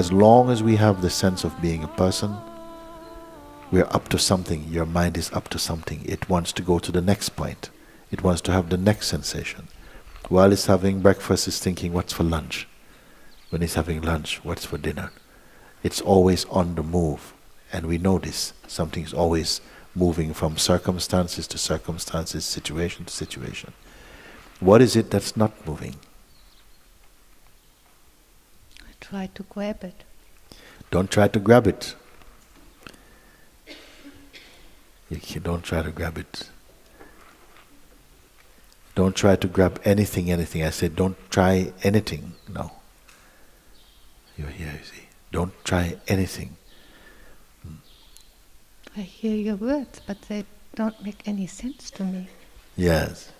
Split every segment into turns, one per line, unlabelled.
As long as we have the sense of being a person, we're up to something. Your mind is up to something. It wants to go to the next point. It wants to have the next sensation. While it's having breakfast, it's thinking, what's for lunch? When it's having lunch, what's for dinner? It's always on the move. And we know this. Something's always moving from circumstances to circumstances, situation to situation. What is it that's not moving?
I try to grab it.
Don't try to grab it. You don't try to grab it. Don't try to grab anything. I said don't try anything. No. You're here, you see. Don't try anything.
I hear your words, but they don't make any sense to me.
Yes.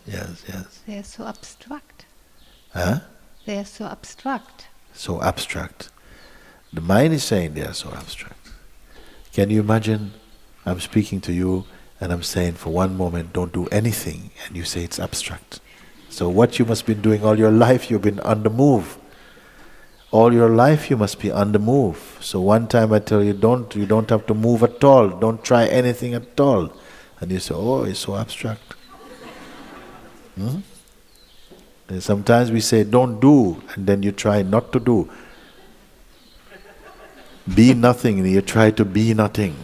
They are so abstract.
Huh?
They are so abstract.
So abstract. The mind is saying they are so abstract. Can you imagine, I'm speaking to you and I'm saying for one moment don't do anything, and you say it's abstract. So what you must be doing all your life, you've been on the move. All your life you must be on the move. So one time I tell you you don't have to move at all, don't try anything at all. And you say, oh, it's so abstract. And sometimes we say don't do, and then you try not to do. Be nothing, and you try to be nothing.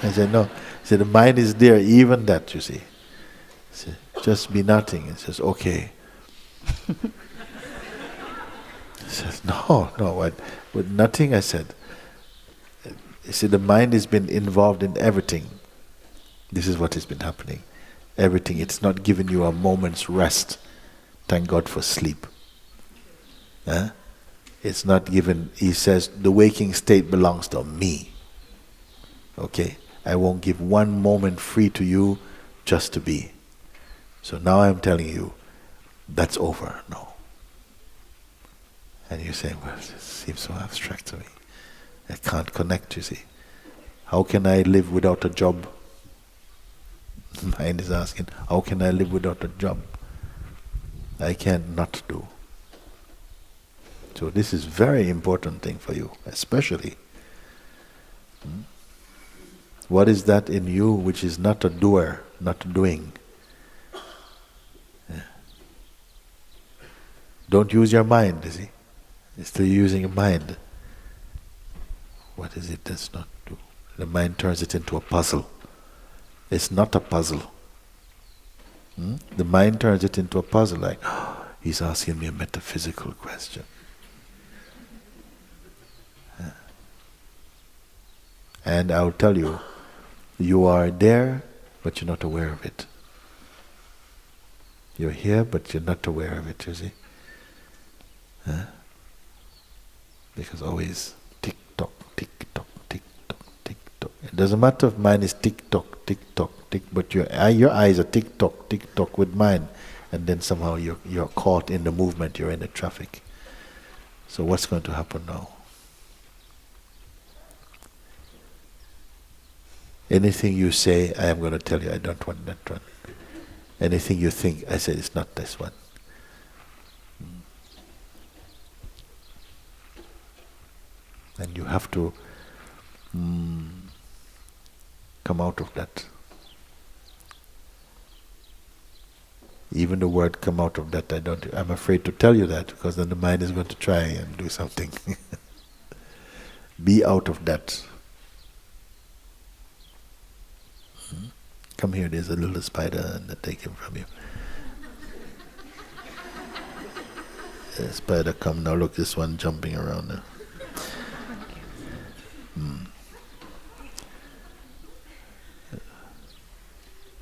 I say no. See, the mind is there, even that, you see. Say, just be nothing. It says, okay. It says, no, what? With nothing, I said. You see, the mind has been involved in everything. This is what has been happening. Everything. It's not giving you a moment's rest. Thank God for sleep. It's not given, he says, the waking state belongs to me. Okay? I won't give one moment free to you just to be. So now I'm telling you, that's over. No. And you say, well, it seems so abstract to me. I can't connect, you see. How can I live without a job? Mind is asking, how can I live without a job? I can't not do. So this is very important thing for you, especially. What is that in you which is not a doer, not doing? Yeah. Don't use your mind, you see. You're still using your mind. What is it that's not do? The mind turns it into a puzzle. It's not a puzzle. The mind turns it into a puzzle, like, oh, he's asking me a metaphysical question. And I'll tell you, you are there, but you're not aware of it. You're here, but you're not aware of it, you see. Because always tick-tock, tick-tock, tick-tock, tick-tock. It doesn't matter if mine is tick-tock, tick-tock, tick, but your eyes are tick-tock, tick-tock with mine, and then somehow you're caught in the movement, you're in the traffic. So what's going to happen now? Anything you say, I am going to tell you, I don't want that one. Anything you think, I say, it's not this one. And you have to come out of that. Even the word come out of that, I'm afraid to tell you that, because then the mind is going to try and do something. Be out of that. Come here, there's a little spider, and they take him from you. The spider come now, look, this one jumping around now.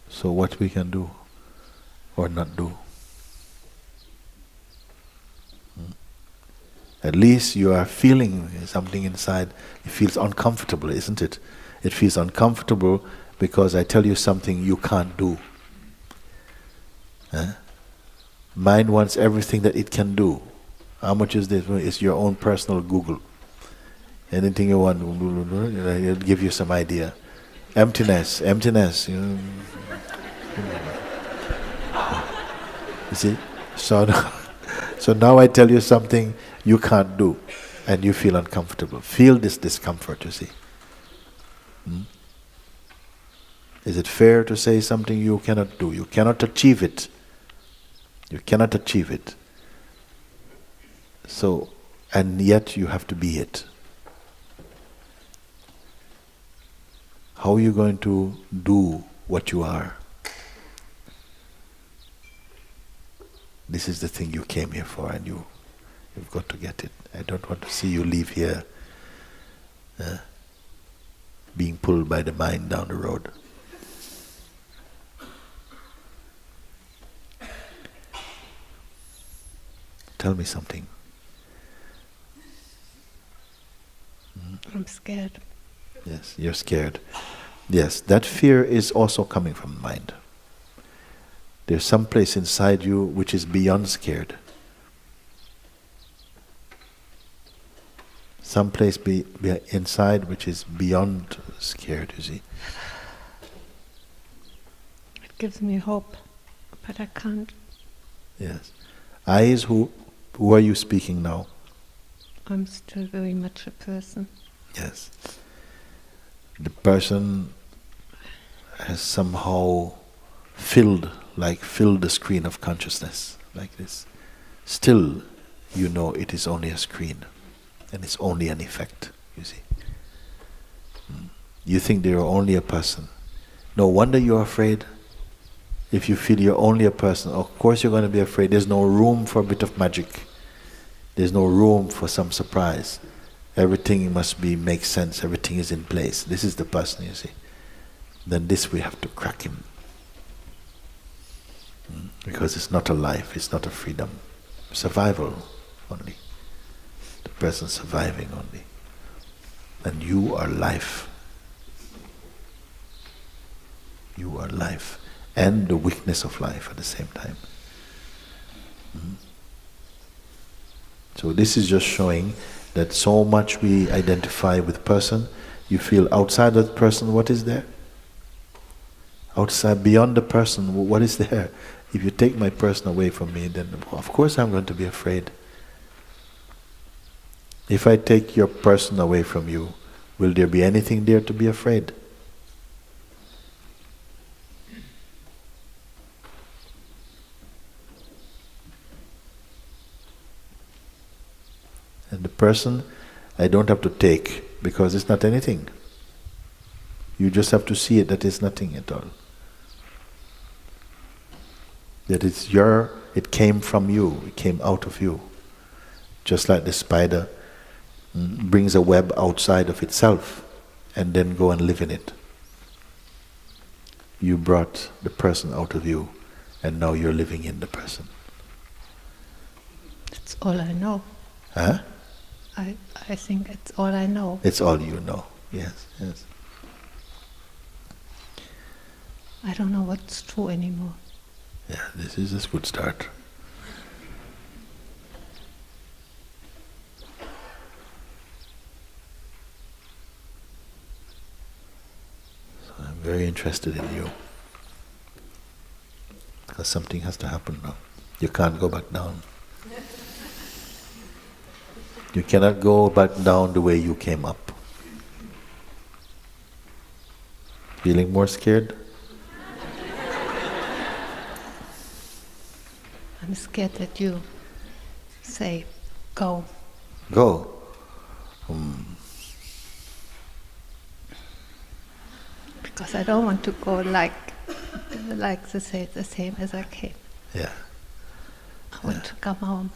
So what we can do or not do? At least you are feeling something inside. It feels uncomfortable, isn't it? It feels uncomfortable because I tell you something you can't do. Mind wants everything that it can do. How much is this? It's your own personal Google. Anything you want, it'll give you some idea. Emptiness. You see? So now I tell you something you can't do. and you feel uncomfortable. Feel this discomfort, you see. Is it fair to say something you cannot do? You cannot achieve it. You cannot achieve it. So, and yet you have to be it. How are you going to do what you are? This is the thing you came here for, and you've got to get it. I don't want to see you leave here being pulled by the mind down the road. Tell me something.
I'm scared.
Yes, you're scared. Yes, that fear is also coming from the mind. There's some place inside you which is beyond scared. Some place inside which is beyond scared, you see.
It gives me hope, but I can't.
Yes. Eyes, who are you speaking now?
I'm still very much a person.
Yes. The person has somehow filled the screen of consciousness like this. Still, you know it is only a screen, and it's only an effect, you see. You think you're only a person. No wonder you're afraid. If you feel you're only a person, of course you're going to be afraid. There's no room for a bit of magic. There's no room for some surprise. Everything must make sense. Everything is in place. This is the person, you see. Then this we have to crack him. Because it's not a life, it's not a freedom. Survival only. The person surviving only. And you are life. You are life. And the weakness of life at the same time. So this is just showing that so much we identify with person, you feel outside that person, what is there? Outside, beyond the person, what is there? If you take my person away from me, then of course I'm going to be afraid. If I take your person away from you, will there be anything there to be afraid? And the person, I don't have to take, because it's not anything. You just have to see it, that it's nothing at all. That it came from you, it came out of you. Just like the spider brings a web outside of itself and then go and live in it. You brought the person out of you and now you're living in the person.
That's all I know.
Huh?
I think it's all I know.
It's all you know, yes, yes.
I don't know what's true anymore.
Yeah, this is a good start. So I'm very interested in you. Because something has to happen now. You can't go back down. You cannot go back down the way you came up. Feeling more scared?
I'm scared that you say, go.
Go.
Because I don't want to go like the same as I came.
Yeah.
I want to come home.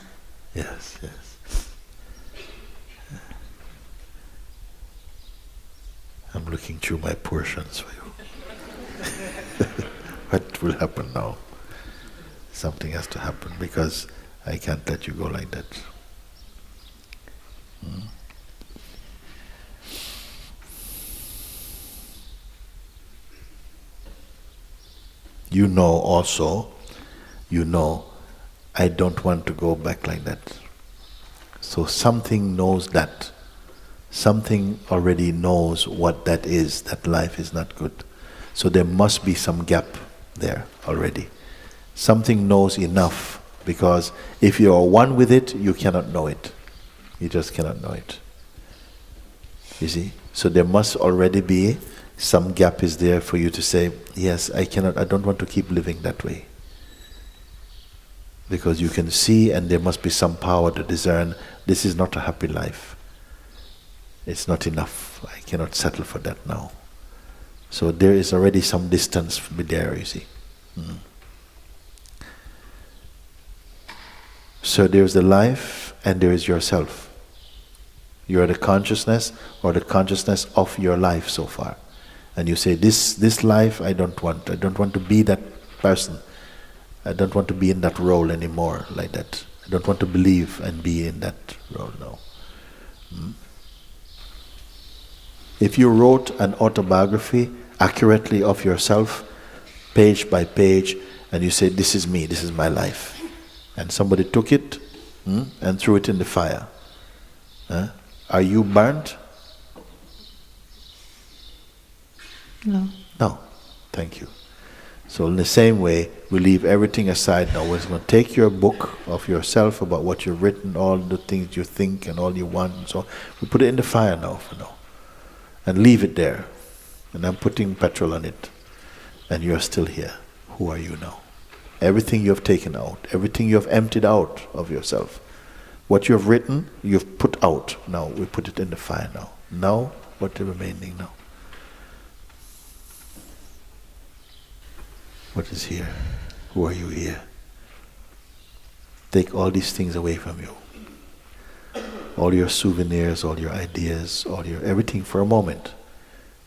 Yes, yes. I'm looking through my portions for you. What will happen now? Something has to happen because I can't let you go like that. You know also, I don't want to go back like that. So something knows that. Something already knows what that is, that life is not good. So there must be some gap there already. Something knows enough, because if you are one with it, you cannot know it. You just cannot know it. You see? So there must already be some gap is there for you to say, yes, I don't want to keep living that way. Because you can see, and there must be some power to discern, this is not a happy life. It's not enough. I cannot settle for that now. So there is already some distance there, you see. So there's the life and there is yourself. You are the consciousness or the consciousness of your life so far. And you say, this life I don't want. I don't want to be that person. I don't want to be in that role anymore like that. I don't want to believe and be in that role now. If you wrote an autobiography accurately of yourself, page by page, and you say, this is me, this is my life, and somebody took it and threw it in the fire, are you burnt?
No.
No. Thank you. So in the same way, we leave everything aside now. We're going to take your book of yourself about what you've written, all the things you think and all you want and so on. We put it in the fire now for now. And leave it there. And I'm putting petrol on it. And you're still here. Who are you now? Everything you have taken out, everything you have emptied out of yourself. What you have written, you've put out. Now we put it in the fire now. Now, what's remaining now? What is here? Who are you here? Take all these things away from you. All your souvenirs, all your ideas, all your everything for a moment.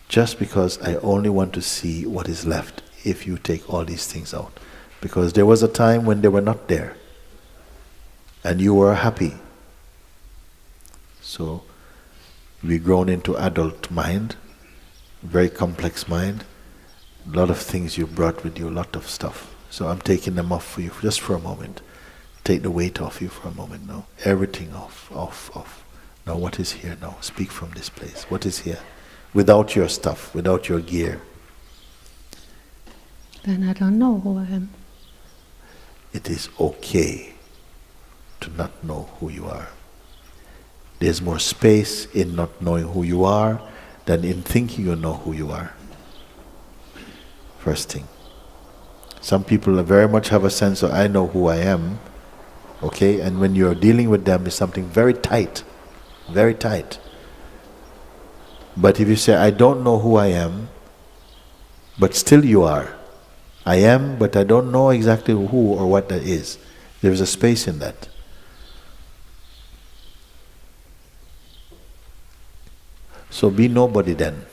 Just because I only want to see what is left if you take all these things out. Because there was a time when they were not there. And you were happy. So we've grown into adult mind, very complex mind. A lot of things you brought with you, a lot of stuff. So I'm taking them off for you just for a moment. Take the weight off you for a moment now. Everything off. Now what is here now? Speak from this place. What is here? Without your stuff, without your gear.
Then I don't know who I am.
It is okay to not know who you are. There's more space in not knowing who you are than in thinking you know who you are. First thing. Some people very much have a sense of, I know who I am, okay? And when you're dealing with them, it's something very tight, very tight. But if you say, I don't know who I am, but still you are. I am, but I don't know exactly who or what that is. There's a space in that. So be nobody then.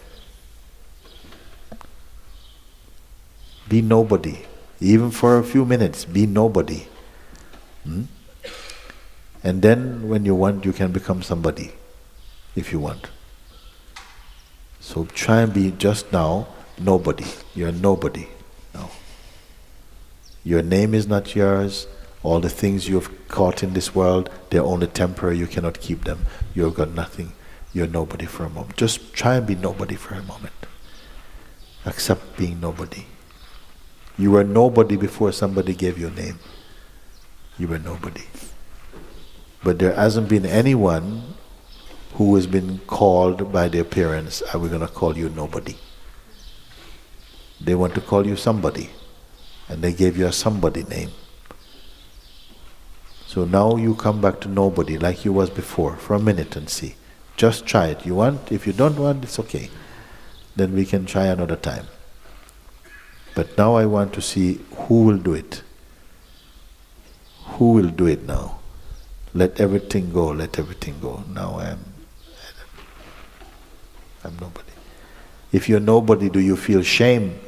Be nobody. Even for a few minutes, be nobody. And then when you want, you can become somebody, if you want. So try and be just now nobody. You're nobody now. Your name is not yours. All the things you've caught in this world, they're only temporary. You cannot keep them. You've got nothing. You're nobody for a moment. Just try and be nobody for a moment. Accept being nobody. You were nobody before somebody gave you a name. You were nobody. But there hasn't been anyone who has been called by their parents, are we going to call you nobody? They want to call you somebody. And they gave you a somebody name. So now you come back to nobody like you was before for a minute and see. Just try it. You want? If you don't want, it's okay. Then we can try another time. But now I want to see who will do it. Who will do it now? Let everything go, let everything go. Now I'm nobody. If you're nobody, do you feel shame?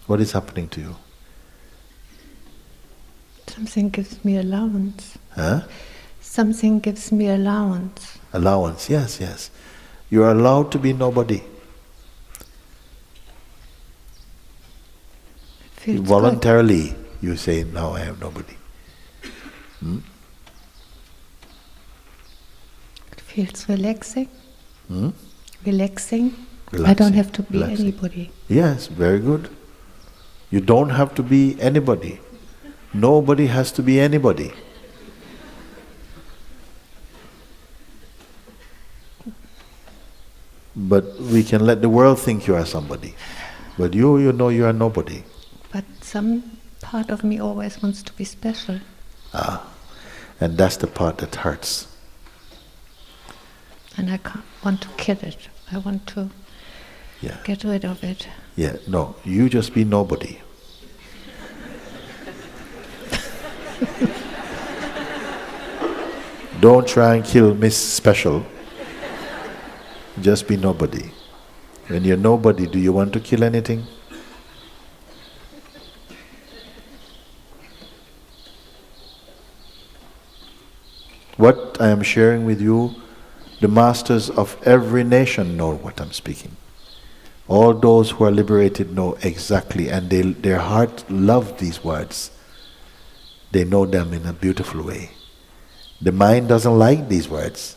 What is happening to you?
Something gives me allowance.
Huh?
Something gives me allowance.
Allowance, yes, yes. You are allowed to be nobody.
Feels
voluntarily, good. You say, now I am nobody.
It feels relaxing.
Relaxing.
I don't have to be anybody.
Yes, very good. You don't have to be anybody. Nobody has to be anybody. But we can let the world think you are somebody. But you know you are nobody.
But some part of me always wants to be special.
And that's the part that hurts.
And I can't want to kill it. I want to get rid of it.
Yeah, no, you just be nobody. Don't try and kill Miss Special. Just be nobody. When you're nobody, do you want to kill anything? What I am sharing with you, the masters of every nation know what I'm speaking. All those who are liberated know exactly, and their heart loves these words. They know them in a beautiful way. The mind doesn't like these words.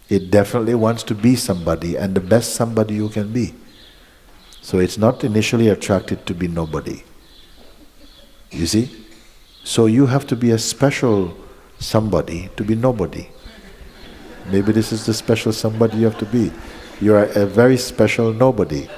It definitely wants to be somebody, and the best somebody you can be. So it's not initially attracted to be nobody. You see? So you have to be a special somebody to be nobody. Maybe this is the special somebody you have to be. You are a very special nobody.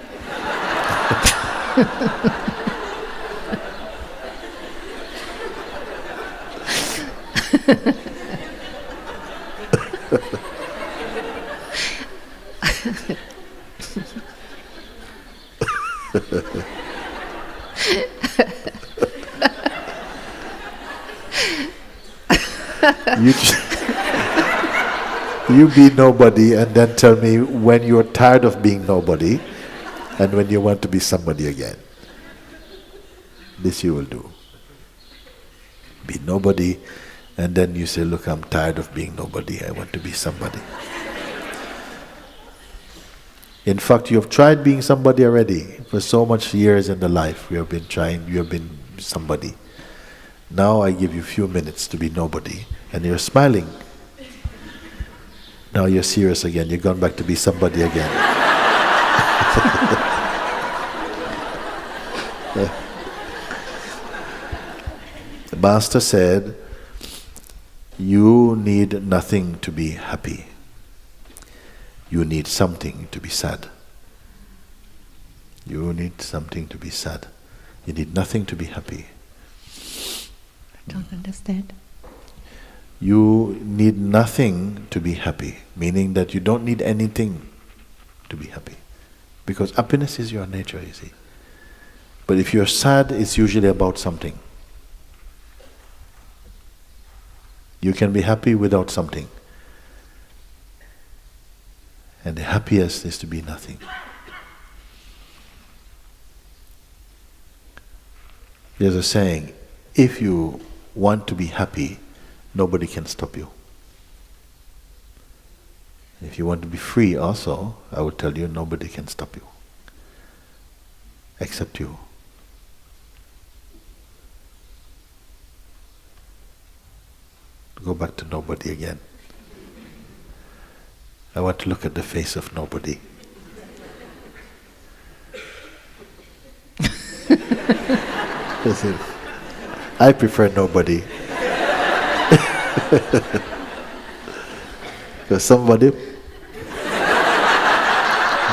You be nobody and then tell me when you're tired of being nobody and when you want to be somebody again. This you will do. Be nobody and then you say, look, I'm tired of being nobody, I want to be somebody. In fact, you have tried being somebody already. For so much years in the life you have been trying, you have been somebody. Now I give you a few minutes to be nobody and you're smiling. Now you're serious again, you've gone back to be somebody again. The Master said, you need nothing to be happy. You need something to be sad. You need something to be sad. You need nothing to be happy.
I don't understand.
You need nothing to be happy, meaning that you don't need anything to be happy. Because happiness is your nature, you see. But if you're sad, it's usually about something. You can be happy without something. And the happiest is to be nothing. There's a saying, if you want to be happy, nobody can stop you. If you want to be free also, I would tell you nobody can stop you. Except you. Go back to nobody again. I want to look at the face of nobody. I prefer nobody. Because somebody,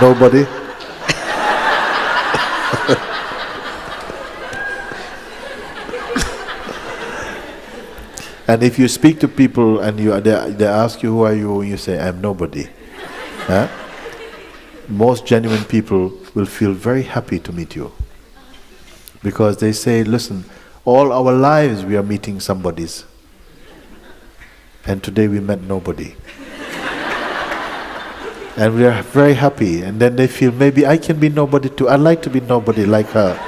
nobody. And if you speak to people and they ask you who are you, and you say I'm nobody, huh? Most genuine people will feel very happy to meet you, because they say, listen, all our lives we are meeting somebodies, and today we met nobody. And we are very happy, and then they feel maybe I can be nobody too. I'd like to be nobody like her.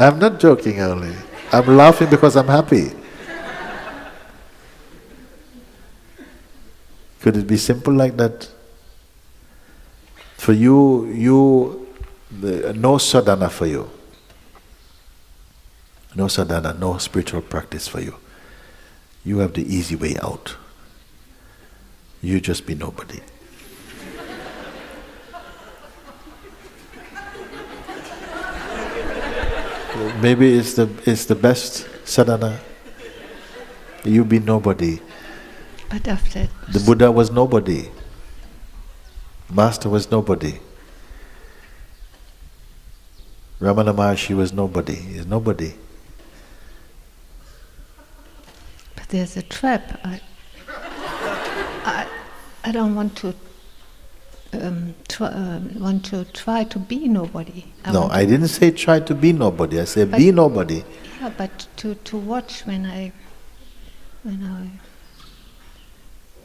I'm not joking only. I'm laughing because I'm happy. Could it be simple like that? For you, no sadhana for you. No sadhana, no spiritual practice for you. You have the easy way out. You just be nobody. Maybe it's the best sadhana. You be nobody.
But after
The Buddha was nobody. Master was nobody. Ramana Maharshi was nobody. He's nobody.
but there's a trap. I don't want to try to be nobody.
I didn't say try to be nobody. I said be nobody.
Yeah, but to watch when I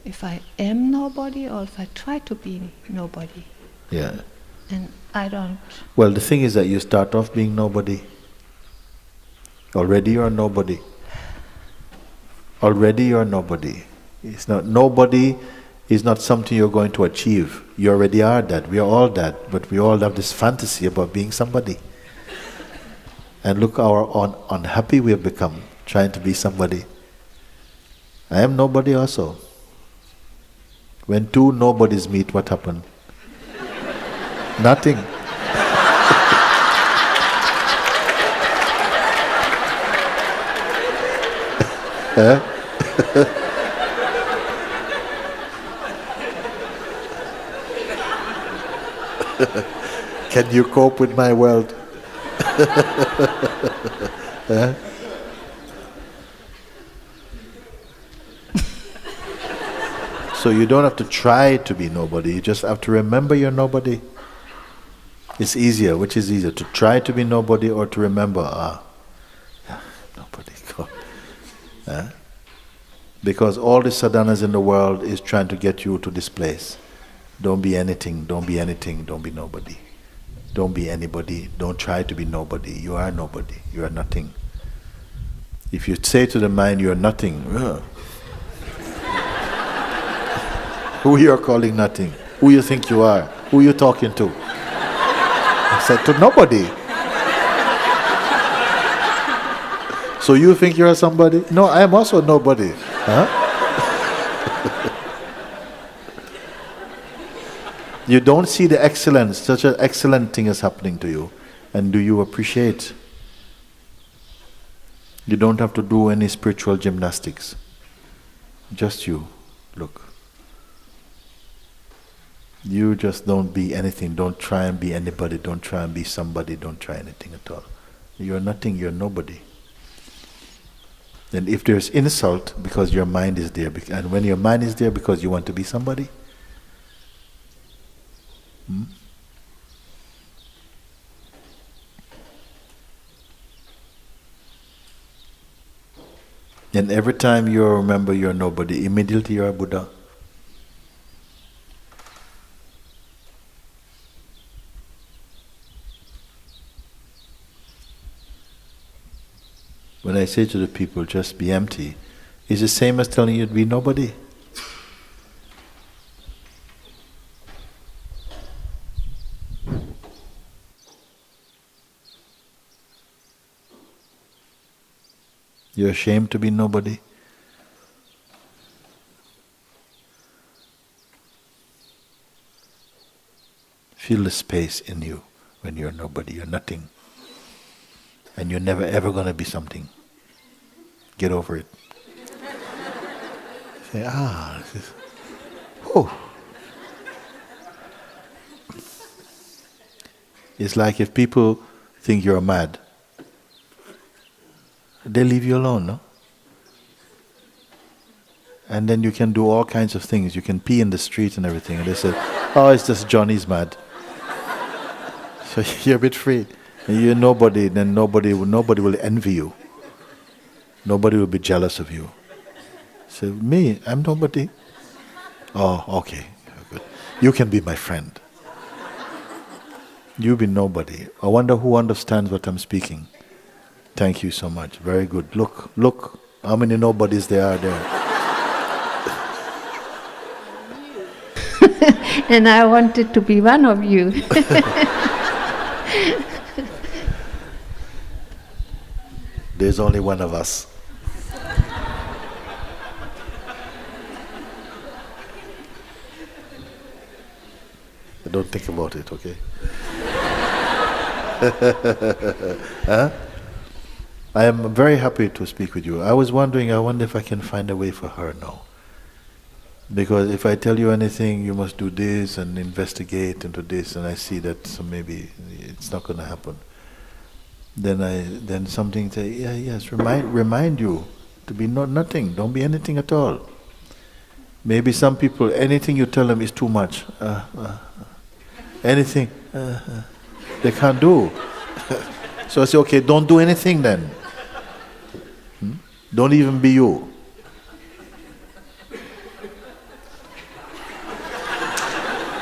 if I am nobody or if I try to be nobody.
Yeah.
And I don't.
Well, the thing is that you start off being nobody. Already you're nobody. Already you're nobody. It's not nobody is not something you're going to achieve. You already are that. We are all that. But we all have this fantasy about being somebody. And look how unhappy we have become trying to be somebody. I am nobody also. When two nobodies meet, what happened? Nothing. Can you cope with my world? So you don't have to try to be nobody, you just have to remember you're nobody. It's easier. Which is easier, to try to be nobody or to remember, nobody, God. Because all the sadhanas in the world is trying to get you to this place. Don't be anything, don't be anything, don't be nobody. Don't be anybody, don't try to be nobody. You are nobody, you are nothing. If you say to the mind you are nothing, who you are calling nothing? Who you think you are? Who you talking to? I said to nobody. So you think you are somebody? No, I am also nobody. You don't see the excellence, such an excellent thing is happening to you. And do you appreciate? You don't have to do any spiritual gymnastics. Just you. Look. You just don't be anything. Don't try and be anybody. Don't try and be somebody. Don't try anything at all. You're nothing. You're nobody. And if there's insult, because your mind is there, and when your mind is there because you want to be somebody, and every time you remember you're nobody, immediately you're a Buddha. When I say to the people, just be empty, it's the same as telling you to be nobody. You're ashamed to be nobody? Feel the space in you when you're nobody, you're nothing. And you're never ever going to be something. Get over it. Say, oh. It's like if people think you're mad, they leave you alone, no? And then you can do all kinds of things. You can pee in the street and everything. And they say, oh, it's just Johnny's mad. So you're a bit free. And you're nobody, then nobody will envy you. Nobody will be jealous of you. So me, I'm nobody. Oh, okay, good. You can be my friend. You be nobody. I wonder who understands what I'm speaking. Thank you so much. Very good. Look, how many nobodies there are there.
And I wanted to be one of you.
There's only one of us. Don't think about it, okay? Huh? I am very happy to speak with you. I was wondering, I wonder if I can find a way for her now. Because if I tell you anything, you must do this and investigate into this, and I see that so maybe it's not going to happen. Then something say, yeah, yes, remind you to be nothing. Don't be anything at all. Maybe some people, anything you tell them is too much. Anything they can't do. So I say, okay, don't do anything then. Don't even be you.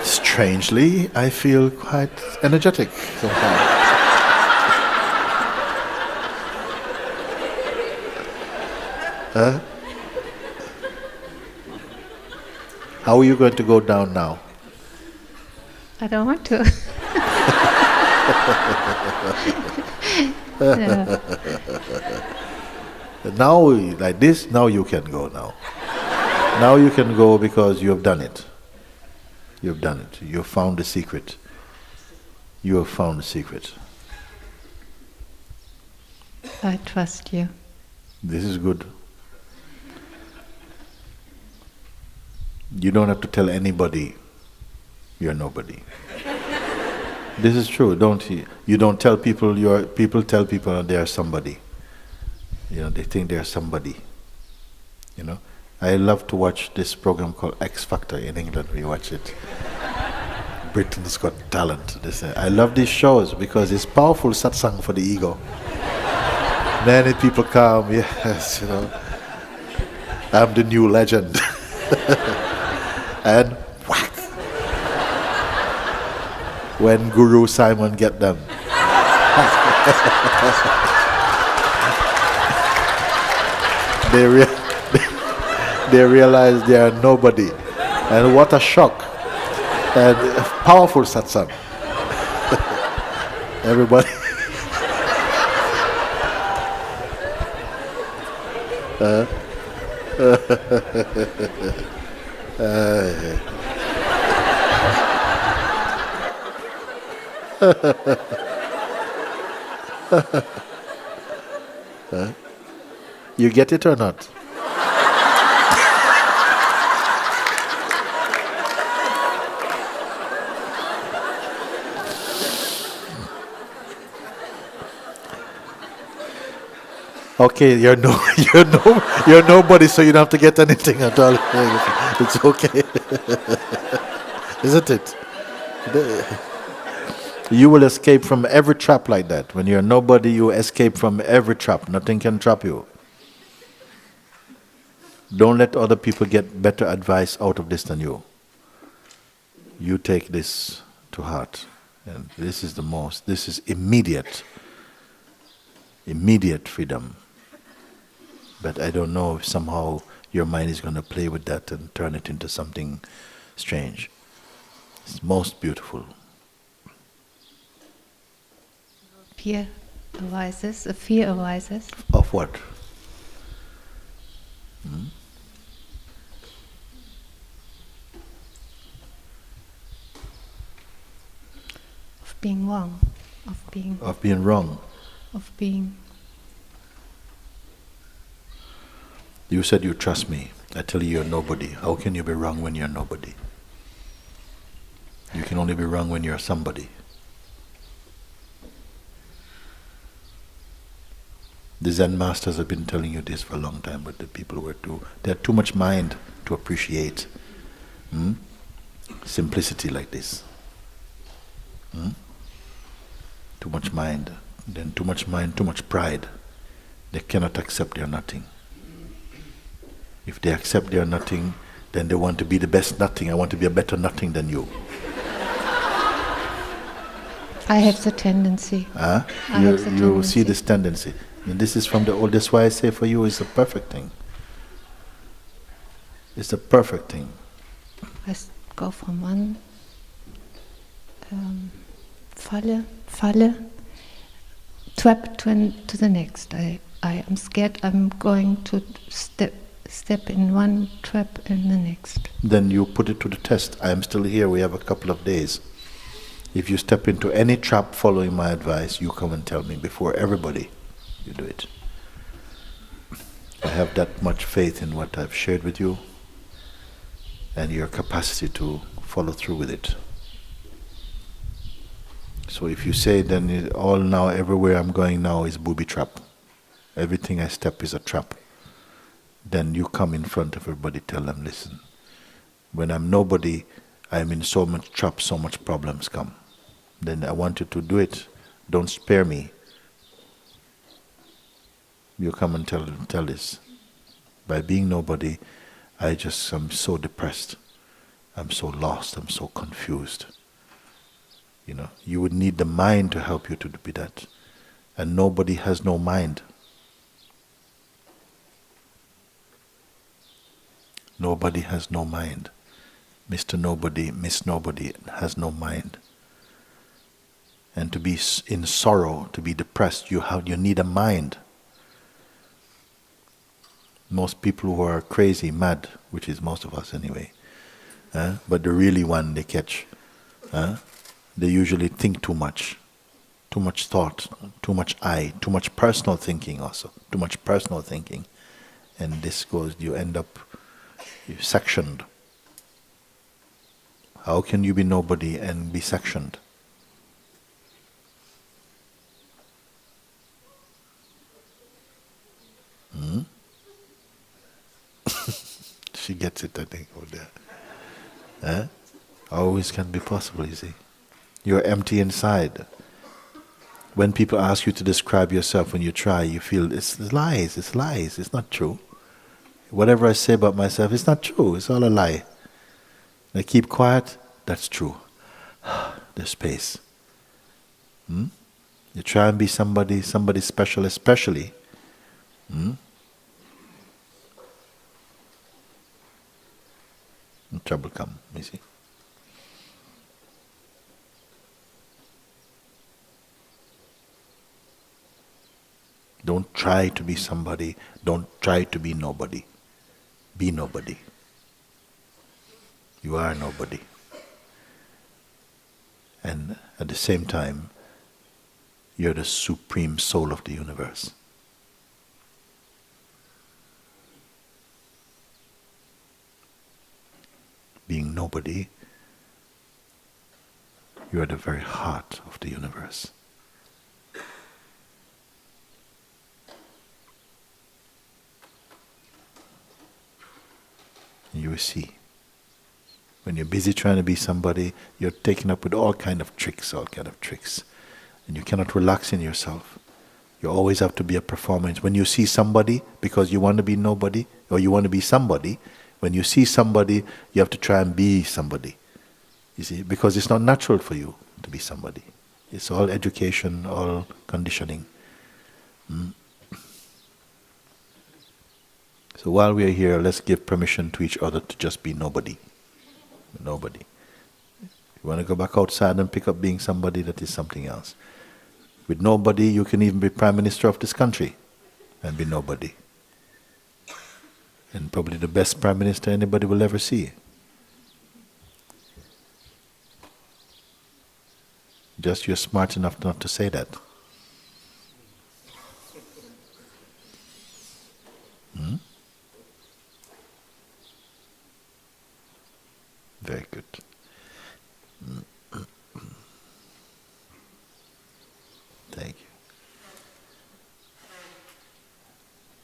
Strangely, I feel quite energetic sometimes. How are you going to go down now?
I don't want to. Yeah.
Now, like this, now you can go now. Now you can go because you have done it. You have done it. You have found the secret. You have found the secret.
I trust you.
This is good. You don't have to tell anybody you're nobody. This is true, don't you? You don't tell people people tell people they are somebody. You know, they think they are somebody. You know? I love to watch this program called X Factor in England. We watch it. Britain's Got Talent. I love these shows because it's powerful satsang for the ego. Many people come, yes, you know, I'm the new legend. And whack! When Guru Simon get them. They realize they are nobody. And what a shock. And powerful satsang. Everybody. You get it or not? Okay, you're nobody, so you don't have to get anything at all. It's okay, isn't it? You will escape from every trap like that. When you're nobody, you escape from every trap. Nothing can trap you. Don't let other people get better advice out of this than you. You take this to heart, and this is this is immediate freedom. But I don't know if somehow your mind is going to play with that and turn it into something strange. It's most beautiful.
Fear arises. A fear arises.
Of what?
Of being wrong. Of being
wrong.
Of being.
You said you trust me. I tell you you're nobody. How can you be wrong when you're nobody? You can only be wrong when you're somebody. The Zen masters have been telling you this for a long time, but the people they had too much mind to appreciate simplicity like this. Too much mind, then too much mind, too much pride. They cannot accept they are nothing. If they accept they are nothing, then they want to be the best nothing. I want to be a better nothing than you.
I have the tendency.
You see this tendency. And this is from the old. That's why I say for you it's a perfect thing. It's a perfect thing.
I go from one Falle, trap to the next. I am scared I'm going to step in one trap and the next.
Then you put it to the test. I am still here. We have a couple of days. If you step into any trap following my advice, you come and tell me before everybody. You do it. have that much faith in what I've shared with you and your capacity to follow through with it. So if you say then all now, everywhere I'm going now is booby trap, everything I step is a trap, then you come in front of everybody, tell them, listen, when I'm nobody, I'm in so much trap, so much problems come. Then I want you to do it. Don't spare me. You come and tell this. By being nobody, I'm so depressed. I'm so lost. I'm so confused. You know, you would need the mind to help you to be that. And nobody has no mind. Nobody has no mind. Mr. Nobody, Miss Nobody has no mind. And to be in sorrow, to be depressed, you need a mind. Most people who are crazy, mad, which is most of us anyway, but the really one they catch, they usually think too much thought, too much too much personal thinking also, too much personal thinking. And this goes, you end up sectioned. How can you be nobody and be sectioned? She gets it, I think, over there. Always can be possible, you see. You're empty inside. When people ask you to describe yourself, when you try, you feel it's lies, it's not true. Whatever I say about myself, it's not true, it's all a lie. I keep quiet, that's true. There's space. You try and be somebody special, especially. And trouble come, you see. Don't try to be somebody. Don't try to be nobody. Be nobody. You are nobody. And at the same time, you're the supreme soul of the universe. Being nobody, you are the very heart of the universe. And you will see. When you're busy trying to be somebody, you're taken up with all kind of tricks. And you cannot relax in yourself. You always have to be a performance. When you see somebody, because you want to be nobody, or you want to be somebody, when you see somebody, you have to try and be somebody. You see, because it's not natural for you to be somebody. It's all education, all conditioning. So while we are here, let's give permission to each other to just be nobody. Nobody. You want to go back outside and pick up being somebody, that is something else. With nobody, you can even be Prime Minister of this country and be nobody. And probably the best Prime Minister anybody will ever see. Just you're smart enough not to say that. Very good. Thank you.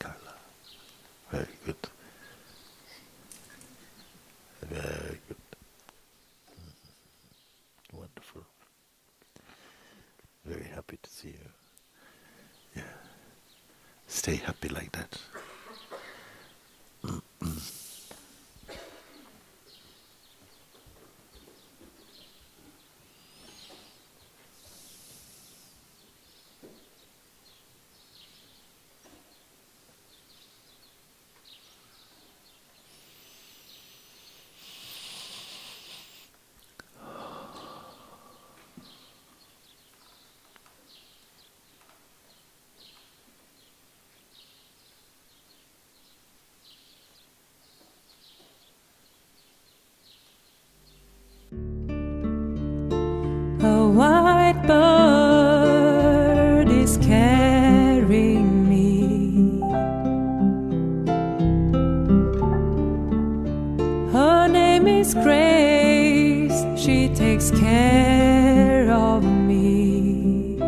Carla. Very good. Very good. Wonderful. Very happy to see you. Yeah. Stay happy like that.
His grace, she takes care of me.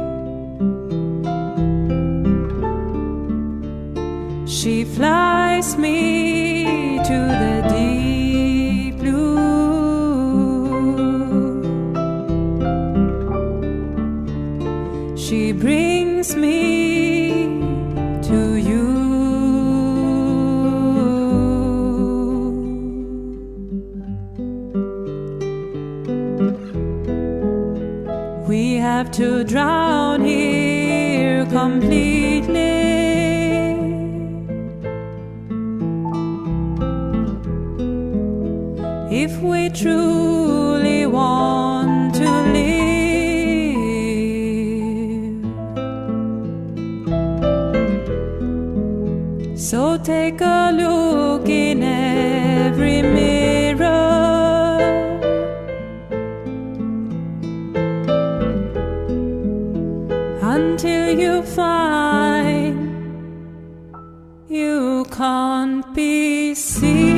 She flies me to the deep blue. She brings me to you. We have to drown here completely. If we truly want to live, so take a look in every mirror. Until you find you can't be seen.